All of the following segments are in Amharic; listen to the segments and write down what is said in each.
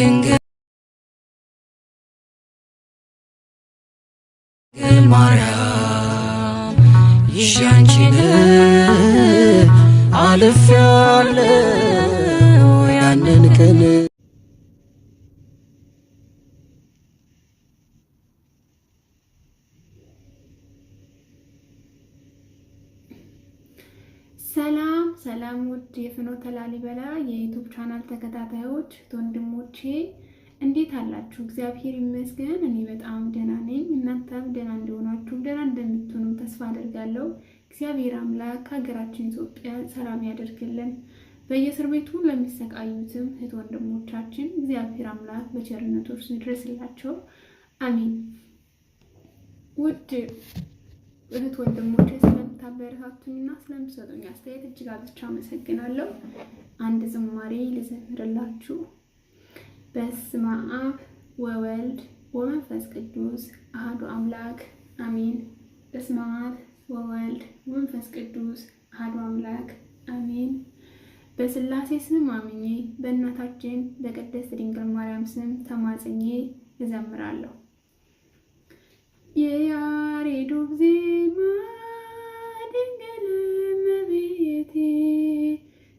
ድንግል ማርያም ይሻንቺን አልፌያለሁ ያንን ቀን። ሰላም ውድ የፍኖተ ላሊበላ የዩቲዩብ ቻናል ተከታታዮች ወንድሞቼ እንዴት አላችሁ? እግዚአብሔር ይመስገን እኔ በጣም ደህና ነኝ። እናንተም ደህና እንደሆናችሁ ደህና እንደምትሆኑ ተስፋ አደርጋለሁ። እግዚአብሔር አምላክ ሀገራችን ኢትዮጵያ ሰላም ያደርግልን። በየእስር ቤቱ ለሚሰቃዩትም እህት ወንድሞቻችን እግዚአብሔር አምላክ በቸርነቱ ይድረስላቸው። አሚን። ውድ እህት ወንድሞቼ ስለምታበረታቱኝና ስለምትሰጡኝ አስተያየት እጅግ አብዝቼ አመሰግናለሁ። አንድ ዝማሬ ልዘምርላችሁ። በስመ አብ ወወልድ ወመንፈስ ቅዱስ አሐዱ አምላክ አሜን። በስመ አብ ወወልድ ወመንፈስ ቅዱስ አሐዱ አምላክ አሜን። በሥላሴ ስም አምኜ በእናታችን በቅድስት ድንግል ማርያም ስም ተማጽኜ እዘምራለሁ። የያሬዱ ዜማ ድንግል እመቤቴ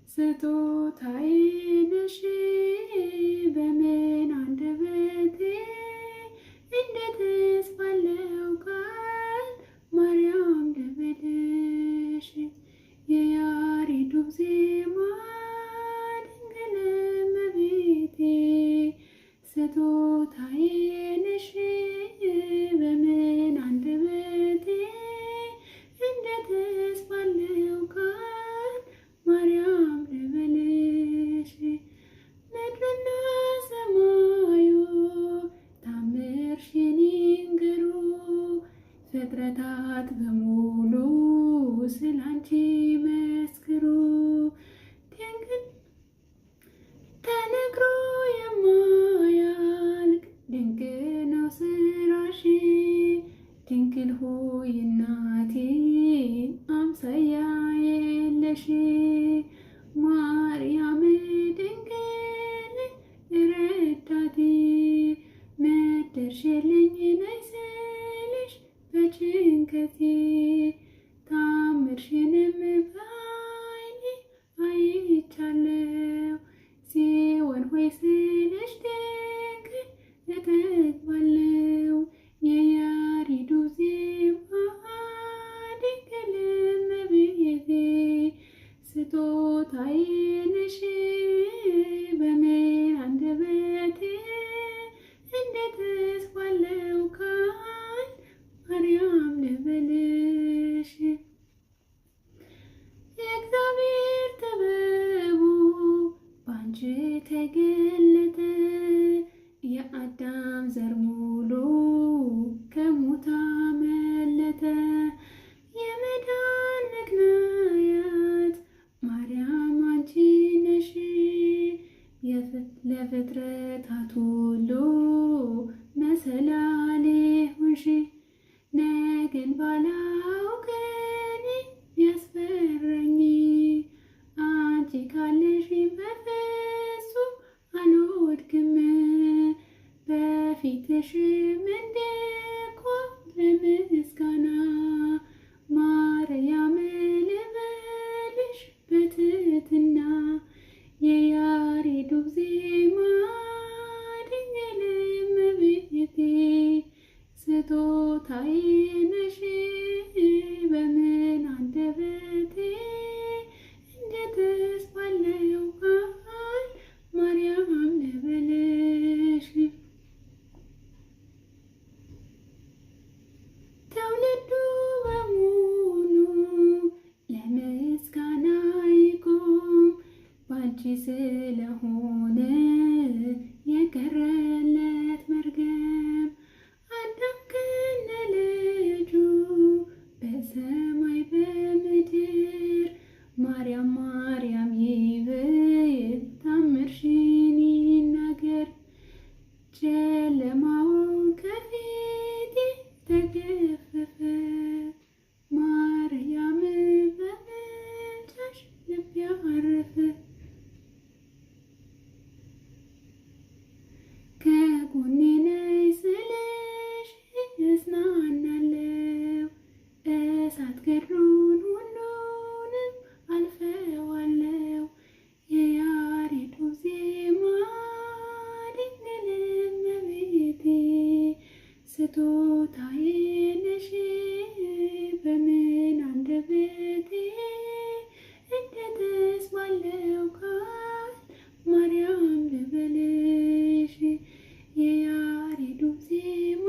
ስጦታዬ ነሽ በምን አንደበቴ እንዴትስ ባለው ቃል ማርያም ልበልሽ። የያሬዱ ዜማ ድንግል እመቤቴ ስጦታዬ ነሽ በምን አንደበቴ እንዴትስ ባለው ቃል ማርያም ልበልሽ። ምድርና ሰማዩ ታምርሽን ይንገሩ ፍጥረታት በሙሉ ስላንቺ መስክሩ። ድንግል ተነግሮ የማያልቅ ድንቅ ነው ስራሽ። ድንግል ሆይ እናቴ አምሳያ የለሽ። ማርያም ድንግል ረዳቴ መደርሽልኝ ነይ ስልሽ በጭንቀቴ ታምርሽንም በዓይኔ አይቻለሁ። ጽዮን ሆይ ስልሽ ድንግል እጠግባለሁ። የያሬዱ ዜማ ድንግል እመቤቴ ስጦታዬ ነሽ በምን አንደበቴ እንዴትስ ባለው ቃል ማርያም ልበልሽ። የእግዚአብሔር ጥበቡ ባንቺ ተገለጠ የአዳም ዘር ሙሉ ከሞት አመለጠ። የመዳን ምክንያት ማርያም አንቺ ነሽ ለፍጥረታት ሁሉ መሰላሌ ሆንሽ። ነገን ባላውቅ እኔ ቢያስፈራኝ አንቺ ካለሽ በፍጹም አልወድቅም። በፊትሽም እንድቆም ለምስጋና ማርያም ልበልሽ በትህትና። የያሬዱ ዜማ ድንግል እመቤቴ ስጦታዬ ነሽ በምን አንደበቴ እንዴትስ ባለው ቃል ማርያም ልበልሽ። ትውልዱ በሙሉ ለምስጋና ይቁም ባንቺ ስለሆነ ከጎኔ ነይ ስልሽ እጽናናለሁ። እሳት ገድሉን ሁሉንም አልፈዋለሁ። የያሬዱ ዜማ ድንግል እመቤቴ ስጦታዬ ነሽ በምን አንደበቴ እንዴትስ ባለው ቃል ማርያም ልበልሽ። የያሬዱ ዜማ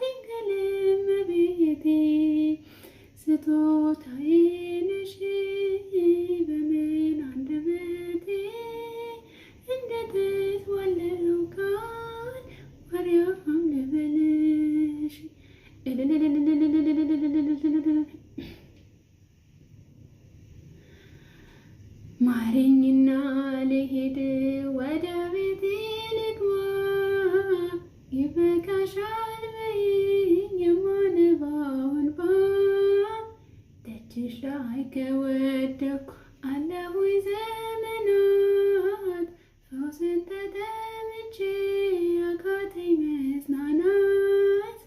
ድንግል እመቤቴ ስጦታዬ ነሽ በምን አንደበቴ እንዴትስ ባለው ቃል ማርያም ልበልሽ። ማረኝና ልሂድ ወደ ቤቴ ልግባ፣ ይበቃሻል በይኝ የማነባው እንባ። ደጅሽ ላይ ከወደኩ አለፉኝ ዘመናት፣ ፈውስን ተጠምቼ አቃተኝ መጽናናት፣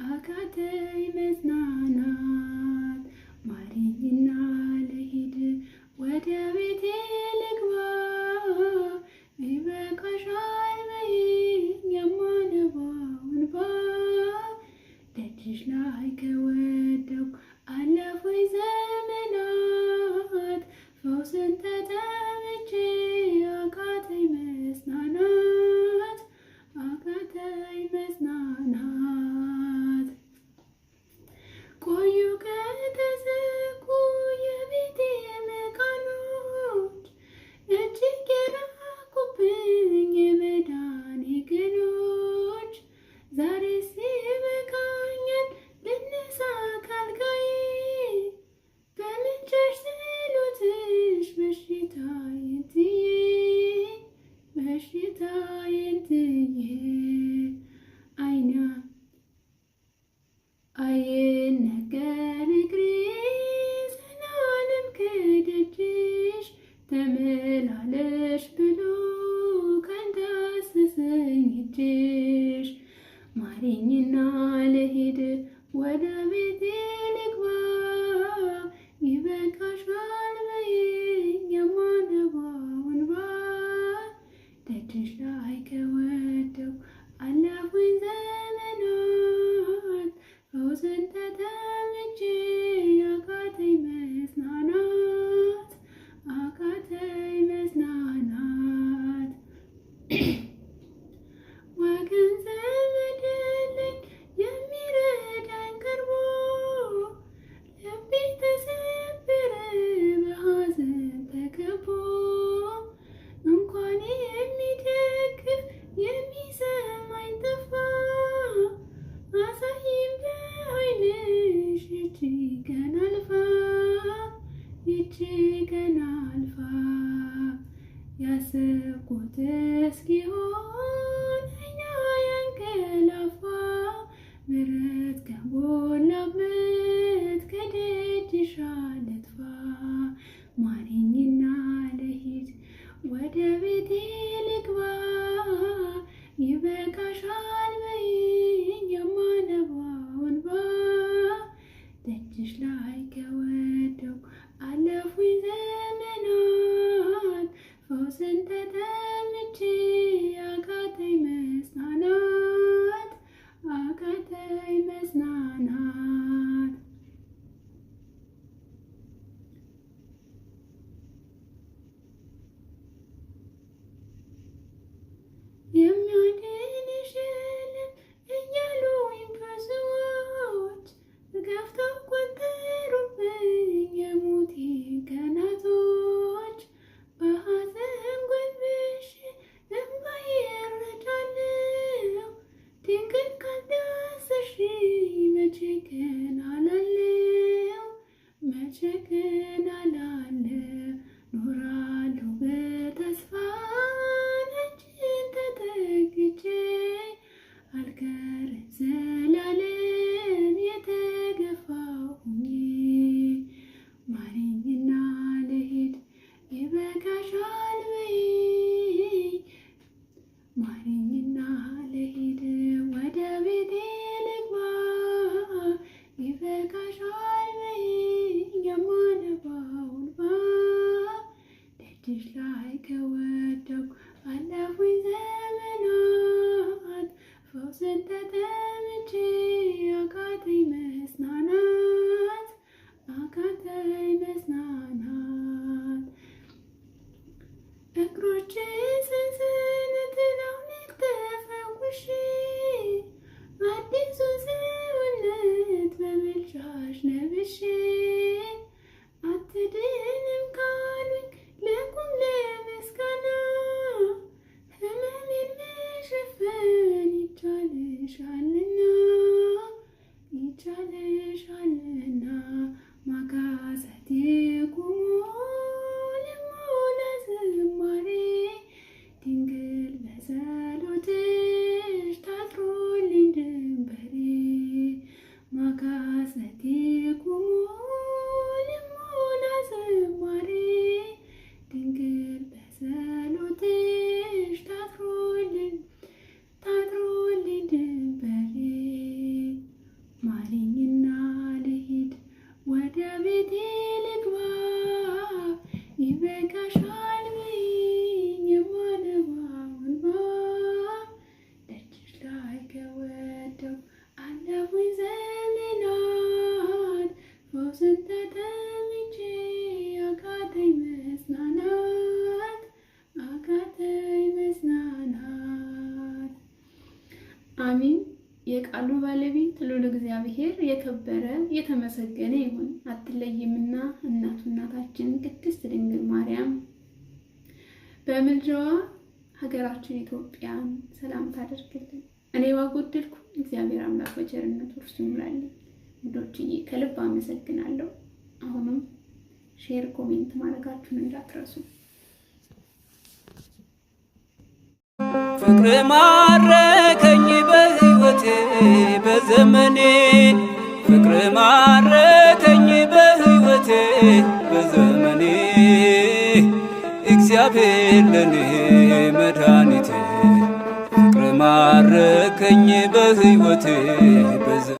አቃተኝ መጽናናት። ማረኝና ልሂድ ወደ ቤቴ ልግባ፣ ይበቃሻል በይኝ የማነባው እንባ። ደጅሽ ላይ ከወደኩ አለፉኝ ዘመናት፣ ፈውስን ተጠምቼ አቃተኝ መጽናናት፣ አቃተኝ መጽናናት። ቆዩ ከተዘጉ የቤቴ መቃኖች፣ እጅግ የራቁብኝ የመዳኔ ቀኖች። ዛሬስ ይበቃኛል ልነሳ ካልጋዬ፣ በምልጃሽ ጸሎትሽ በሽታዬን ትዬ፣ በሽታዬን ትዬ አይነገር እግሬ ዘላለም ከደጅሽ ተመላለሽ ብሎ ካልዳሰሰኝ እጅሽ። ማረኝና ልሂድ ወደ ቤቴ ልግባ፣ ይበቃሻል በይኝ የማነባው እንባ። ደጅሽ ላይ ከወደኩ አለፉኝ ዘመናት፣ ፈውስን ተጠምቼ አቃተኝ መጽናናት፣ አቃተኝ መጽናናት። ወገን ዘመድ የለኝ የሚረዳኝ ቀርቦ፣ ልቤ ተሰበረ በሐዘን ተከቦ። እንኳን የሚደግፍ የሚሰማኝ ጠፋ፣ አሳይኝ በኃይልሽ ይቺ ቀን አልፋ፣ ይቺ ቀን አልፋ። ያሰብኩት እስኪሆን እኛ ያንቀላፋ፣ ምሕረት ከሞላበት ከደጅሽ አልጥፋ። ማረኝና ልሂድ ወደ ቤቴ ልግባ፣ ይበቃሻል በይኝ የማነባው እንባ። ደጅሽ ላይ ከወደኩ አለፉኝ ዘመናት፣ ፈውስን ተጠምቼ አቃተኝ ይቻልሻልና ማጋሰቴ ቁሞ ልሞላ ዝማሬ ድንግል በጸሎትሽ ታጥሮልኝ ድንበሬ ማጋሰቴ ቁሞ ልሞላ ዝማሬ ድንግል በጸሎትሽ ታጥሮልኝ ድንበሬ ማሪኝና ልሂድ ወደ ቤቴ ልግባ ይበቃሻል በይኝ የማነባው እንባ ደጅሽ ላይ ከወደው አለፉኝ ዘመናት ፈውስን ተጠምቼ አቃተኝ መጽናናት። አሚን። የቃሉ ባለቤት ልዑል እግዚአብሔር የከበረ የተመሰገነ ይሁን። አትለይምና እናታችን ቅድስት ድንግል ማርያም በምልጃዋ ሀገራችን ኢትዮጵያን ሰላም ታደርግልን። እኔ ባጎደልኩ እግዚአብሔር አምላክ በቸርነቱ እርሱ ይሙላልኝ። ውዶችዬ ከልብ አመሰግናለሁ። አሁንም ሼር፣ ኮሜንት ማድረጋችሁን እንዳትረሱ። ፍቅር ማረከኝ በሕይወቴ በዘመኔ ፍቅር ማረከኝ በሕይወቴ በዘመኔ እግዚአብሔር ለኔ መድኃኒቴ ፍቅር ማረከኝ በሕይወቴ